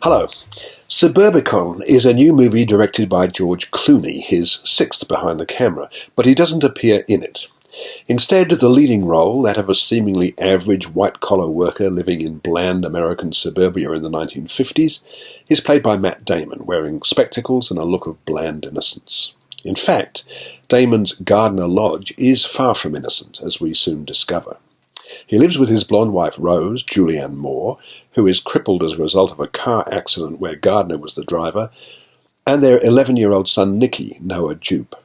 Hello. Suburbicon is a new movie directed by George Clooney, his sixth behind the camera, but he doesn't appear in it. Instead, the leading role, that of a seemingly average white-collar worker living in bland American suburbia in the 1950s, is played by Matt Damon, wearing spectacles and a look of bland innocence. In fact, Damon's Gardner Lodge is far from innocent, as we soon discover. He lives with his blonde wife Rose, Julianne Moore, who is crippled as a result of a car accident where Gardner was the driver, and their 11-year-old son Nicky, Noah Jupe.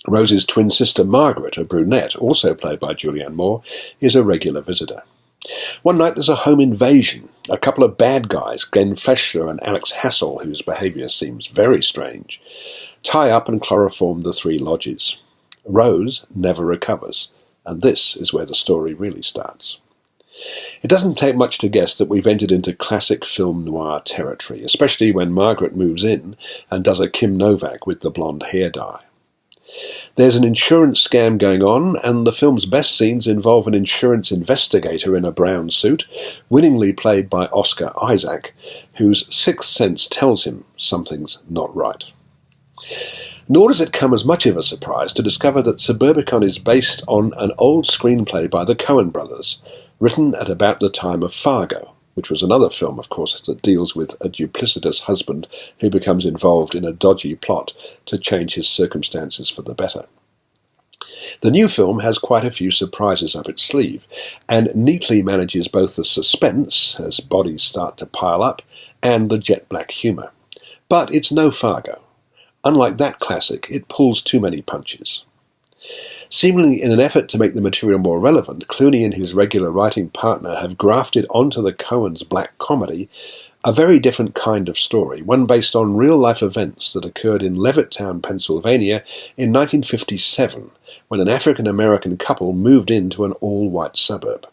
Rose's twin sister Margaret, a brunette, also played by Julianne Moore, is a regular visitor. One night there's a home invasion. A couple of bad guys, Glenn Fleshler and Alex Hassel, whose behaviour seems very strange, tie up and chloroform the three lodges. Rose never recovers, and this is where the story really starts. It doesn't take much to guess that we've entered into classic film noir territory, especially when Margaret moves in and does a Kim Novak with the blonde hair dye. There's an insurance scam going on, and the film's best scenes involve an insurance investigator in a brown suit, winningly played by Oscar Isaac, whose sixth sense tells him something's not right. Nor does it come as much of a surprise to discover that Suburbicon is based on an old screenplay by the Coen brothers, written at about the time of Fargo, which was another film, of course, that deals with a duplicitous husband who becomes involved in a dodgy plot to change his circumstances for the better. The new film has quite a few surprises up its sleeve, and neatly manages both the suspense, as bodies start to pile up, and the jet-black humour. But it's no Fargo. Unlike that classic, it pulls too many punches. Seemingly in an effort to make the material more relevant, Clooney and his regular writing partner have grafted onto the Coens' black comedy a very different kind of story, one based on real-life events that occurred in Levittown, Pennsylvania in 1957, when an African-American couple moved into an all-white suburb.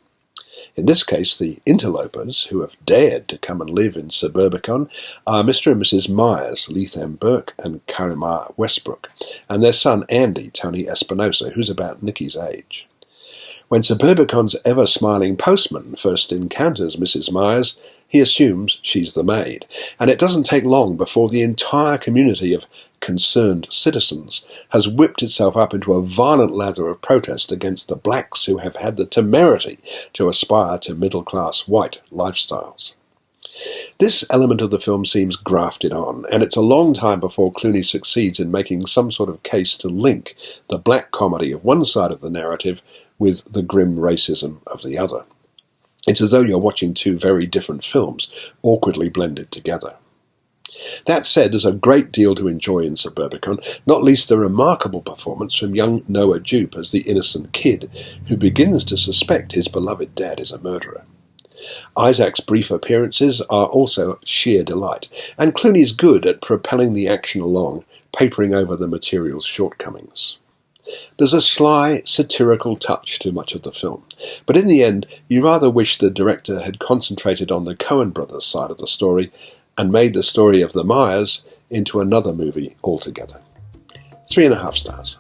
In this case, the interlopers, who have dared to come and live in Suburbicon, are Mr. and Mrs. Myers, Lethem Burke and Karimar Westbrook, and their son Andy, Tony Espinosa, who's about Nicky's age. When Suburbicon's ever-smiling postman first encounters Mrs. Myers, he assumes she's the maid, and it doesn't take long before the entire community of concerned citizens has whipped itself up into a violent lather of protest against the blacks who have had the temerity to aspire to middle-class white lifestyles. This element of the film seems grafted on, and it's a long time before Clooney succeeds in making some sort of case to link the black comedy of one side of the narrative with the grim racism of the other. It's as though you're watching two very different films, awkwardly blended together. That said, there's a great deal to enjoy in Suburbicon, not least the remarkable performance from young Noah Jupe as the innocent kid who begins to suspect his beloved dad is a murderer. Isaac's brief appearances are also sheer delight, and Clooney's good at propelling the action along, papering over the material's shortcomings. There's a sly, satirical touch to much of the film, but in the end, you rather wish the director had concentrated on the Coen brothers' side of the story and made the story of the Myers into another movie altogether. 3.5 stars.